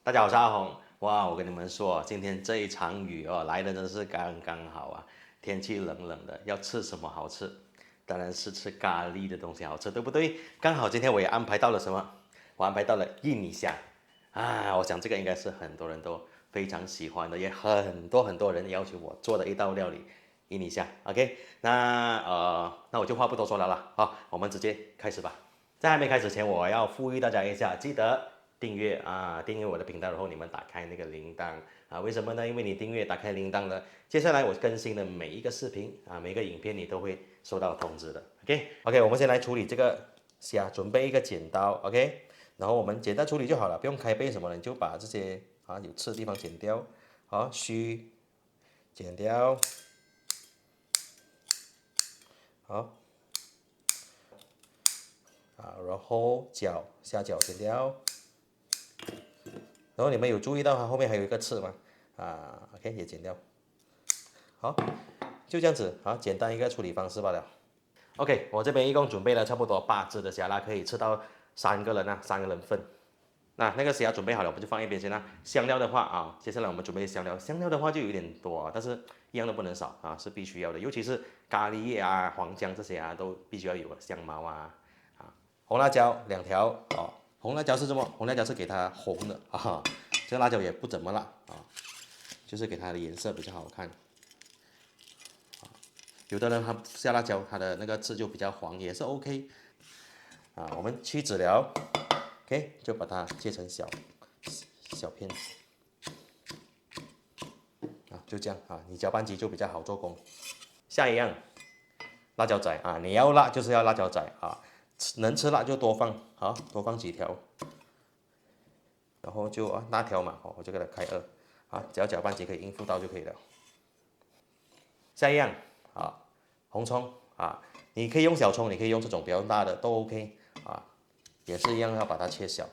大家好，我是阿红。哇，我跟你们说，今天这一场雨哦，来的真是刚刚好啊。天气冷冷的，要吃什么好吃？当然是吃咖喱的东西好吃，对不对？刚好今天我也安排到了什么？我安排到了印尼虾啊。我想这个应该是很多人都非常喜欢的，也很多人要求我做的一道料理，印尼虾。OK，那我就话不多说了啦，好，我们直接开始吧。在还没开始前，我要呼吁大家一下，记得订阅啊，订阅我的频道，然后你们打开那个铃铛啊。为什么呢？因为你订阅打开铃铛呢，接下来我更新的每一个视频啊，每一个影片你都会收到通知的。OK，我们先来处理这个虾，准备一个剪刀，OK，然后我们简单处理就好了，不用开背什么的，你就把这些有刺的地方剪掉，好，须剪掉，好然后虾脚剪掉。然后你们有注意到它后面还有一个刺吗？OK 也剪掉。好，就这样子简单一个处理方式罢了。OK，我这边一共准备了差不多8只的虾啦，可以吃到3个人3个人份。那个虾准备好了，我们就放一边先啦。香料的话接下来我们准备香料。香料的话就有点多但是一样都不能少是必须要的。尤其是咖喱叶黄姜这些都必须要有香茅红辣椒2条红辣椒是什么？红辣椒是给它红的这个辣椒也不怎么辣就是给它的颜色比较好看有的人他下辣椒，它的那个汁就比较黄，也是 OK 我们去籽料 OK 就把它切成小片就这样你搅拌机就比较好做工。下一样辣椒仔你要辣就是要辣椒仔能吃辣就多放多放几条，然后就辣条嘛我就给它开2只要搅拌机可以应付到就可以了。下一样红葱你可以用小葱，你可以用这种比较大的都 OK 也是一样要把它切小。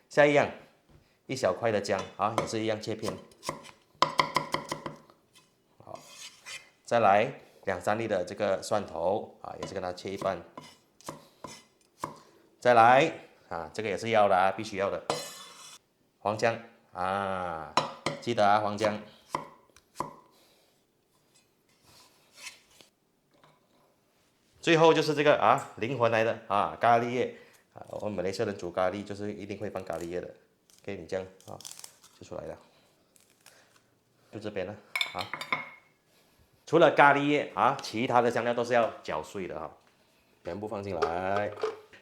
下一样1小块的姜也是一样切片。好，再来2-3粒的这个蒜头也是跟它切一半。再来这个也是要的必须要的黄姜记得黄姜。最后就是这个灵魂来的咖喱叶我们马来西亚人煮咖喱就是一定会放咖喱叶的。OK， 你这样就出来了，就这边了除了咖喱叶其他的香料都是要搅碎的全部放进来，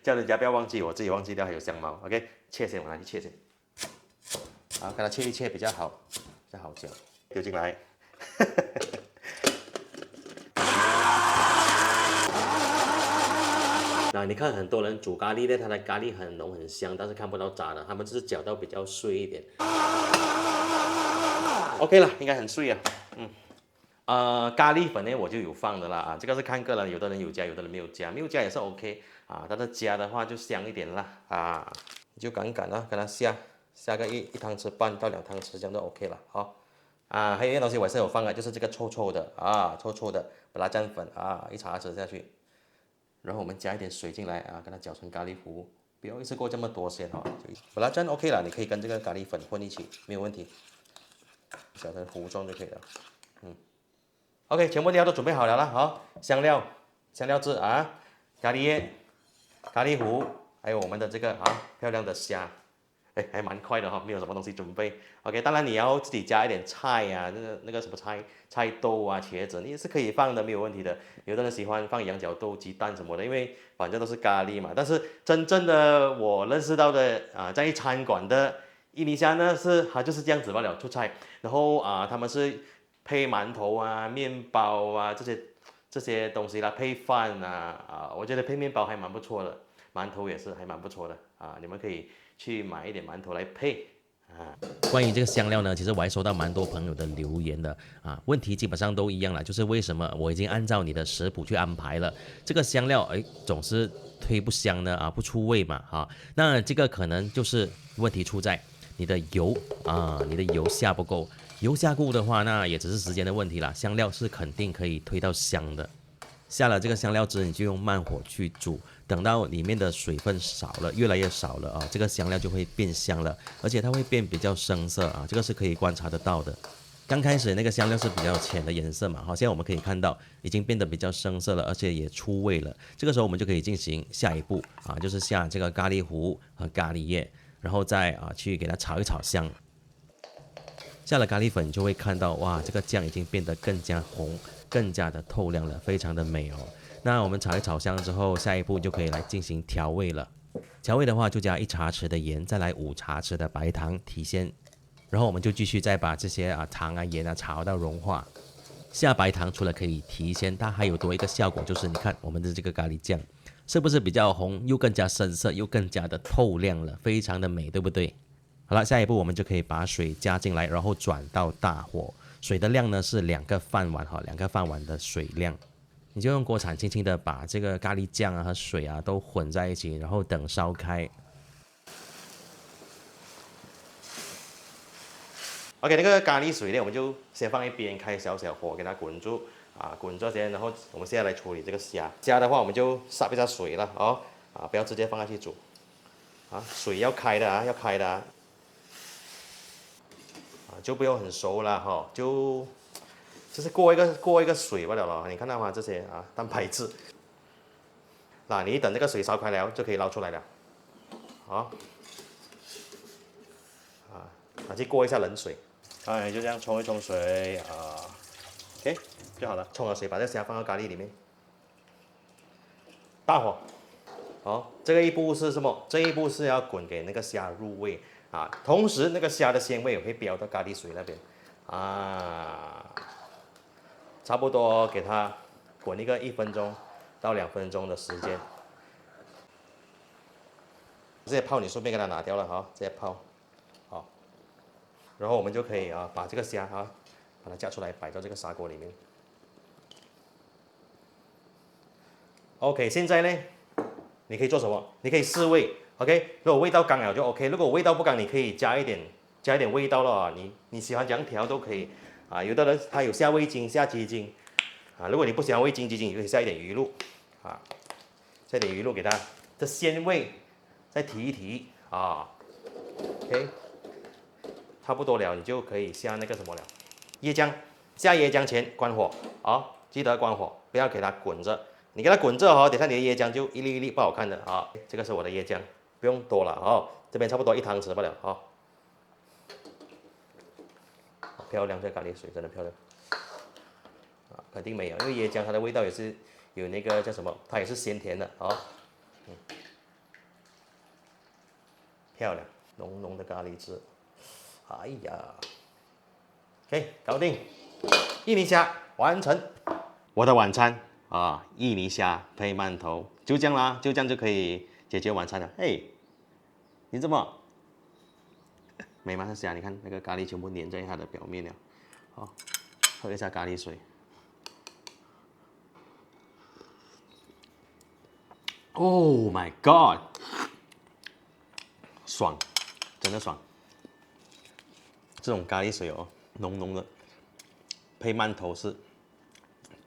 叫人家不要忘记，我自己忘记掉还有香茅。OK， 切先，我拿去切先，跟它切一切比较好搅，丢进来。你看很多人煮咖喱呢，它的咖喱很浓很香，但是看不到渣的，他们只是搅到比较碎一点。OK 了，应该很碎咖喱粉呢我就有放的啦这个是看个人，有的人有加，有的人没有加，没有加也是 OK 但是加的话就香一点啦你就赶跟它下个1汤匙半到2汤匙这样就 OK 了还有一样东西我也是有放的，就是这个臭臭的辣酱粉1茶匙下去。然后我们加一点水进来跟它搅成咖喱糊，不要一次过这么多先本来这样 OK 了，你可以跟这个咖喱粉混一起，没有问题，搅成糊状就可以了。OK， 全部料都准备好了啦香料汁咖喱叶、咖喱糊，还有我们的这个漂亮的虾。还蛮快的没有什么东西准备。OK， 当然你要自己加一点菜那个什么菜豆茄子，你也是可以放的，没有问题的。有的人喜欢放羊角豆、鸡蛋什么的，因为反正都是咖喱嘛。但是真正的我认识到的在餐馆的印尼虾呢，就是这样子罢了，出菜。然后他们是配馒头面包这些东西啦，配饭我觉得配面包还蛮不错的，馒头也是还蛮不错的你们可以去买一点馒头来配关于这个香料呢，其实我还收到蛮多朋友的留言的问题基本上都一样了，就是为什么我已经按照你的食谱去安排了，这个香料总是推不香呢不出味嘛那这个可能就是问题出在你的油你的油下不够，油下够的话，那也只是时间的问题啦，香料是肯定可以推到香的。下了这个香料汁，你就用慢火去煮，等到里面的水分少了，越来越少了啊，这个香料就会变香了，而且它会变比较深色啊，这个是可以观察得到的。刚开始那个香料是比较浅的颜色嘛，好，现在我们可以看到已经变得比较深色了，而且也出味了。这个时候我们就可以进行下一步啊，就是下这个咖喱糊和咖喱叶，然后再去给它炒一炒香。下了咖喱粉，就会看到哇，这个酱已经变得更加红，更加的透亮了，非常的美哦。那我们炒一炒香之后，下一步就可以来进行调味了。调味的话，就加1茶匙的盐，再来5茶匙的白糖提鲜，然后我们就继续再把这些糖盐炒到融化。下白糖除了可以提鲜，它还有多一个效果，就是你看我们的这个咖喱酱是不是比较红，又更加深色，又更加的透亮了，非常的美，对不对？好了，下一步我们就可以把水加进来，然后转到大火。水的量呢是2个饭碗哈，2个饭碗的水量。你就用锅铲轻轻的把这个咖喱酱和水都混在一起，然后等烧开。OK， 那个咖喱水呢，我们就先放一边，开小小火给它滚住滚住先，然后我们现在来处理这个虾。虾的话，我们就撒一下水了不要直接放下去煮水要开的要开的就不用很熟了就是过一个水罢了咯。你看到吗？这些蛋白质，你一等这个水烧开了就可以捞出来了，去过一下冷水，就这样冲一冲水OK 就好了。冲了水，把这虾放到咖喱里面，大火。这个一步是什么？这一步是要滚给那个虾入味同时那个虾的鲜味也会飙到咖喱水那边差不多给它滚一个1分钟到2分钟的时间。这些泡你顺便给它拿掉了这些泡然后我们就可以把这个虾把它夹出来摆到这个砂锅里面。OK， 现在呢，你可以做什么？你可以试味 ，OK。如果味道刚了就 OK， 如果味道不刚，你可以加一点味道了你喜欢怎样调都可以有的人他有下味精、下鸡精如果你不喜欢味精、鸡精，你可以下一点鱼露下一点鱼露给它的鲜味再提一提OK。差不多了，你就可以下那个什么了，椰浆。下椰浆前关火记得关火，不要给它滚着。你给它滚着等下你的椰浆就一粒一粒不好看的这个是我的椰浆，不用多了这边差不多1汤匙罢了漂亮，这咖喱水真的漂亮肯定没有，因为椰浆它的味道也是有那个叫什么，它也是鲜甜的漂亮，浓浓的咖喱汁。哎呀 ，OK， 搞定，印尼虾完成。我的晚餐印尼虾配馒头，就这样啦，就这样就可以解决晚餐了。嘿，你怎么美吗？这虾，你看那个咖喱全部粘在它的表面了。喝一下咖喱水。Oh my god， 爽，真的爽。这种咖喱水浓浓的，配馒头是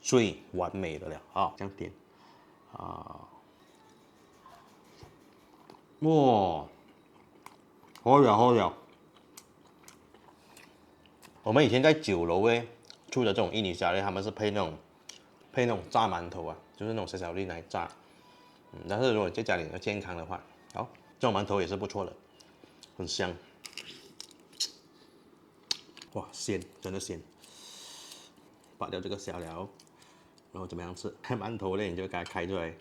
最完美的了这样点哇，好了。我们以前在酒楼出的这种印尼虾他们是配那种炸馒头就是那种小小粒来炸。但是如果在家里要健康的话，这种馒头也是不错的，很香。哇，鲜，真的鲜！拔掉这个虾了，然后怎么样吃？馒头呢，你就给它开出来，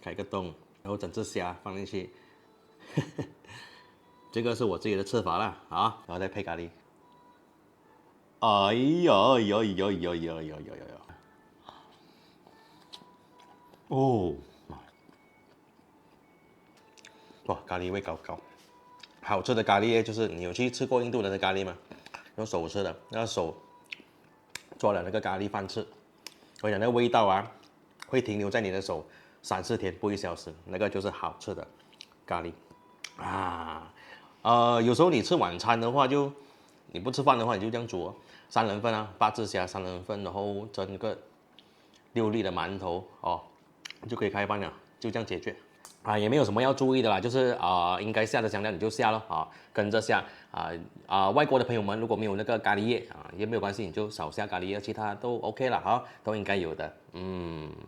开个洞，然后整只虾放进去。这个是我自己的吃法啦然后再配咖喱。哎呀！哦，哇，咖喱味高。好吃的咖喱就是你有去吃过印度人的咖喱吗？用手吃的，那手做了那个咖喱饭吃，我讲那个味道会停留在你的手3-4天，不会消失，那个就是好吃的咖喱有时候你吃晚餐的话你不吃饭的话，你就这样煮3人份8只虾3人份，然后蒸个6粒的馒头哦，就可以开饭了，就这样解决。也没有什么要注意的啦，就是应该下的香料你就下了跟着下外国的朋友们如果没有那个咖喱叶也没有关系，你就少下咖喱叶，其他都 OK 了都应该有的，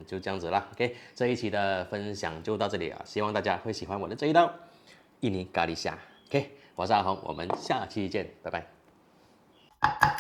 就这样子啦。OK， 这一期的分享就到这里希望大家会喜欢我的这一道印尼咖喱虾。OK， 我是阿红，我们下期见，拜拜。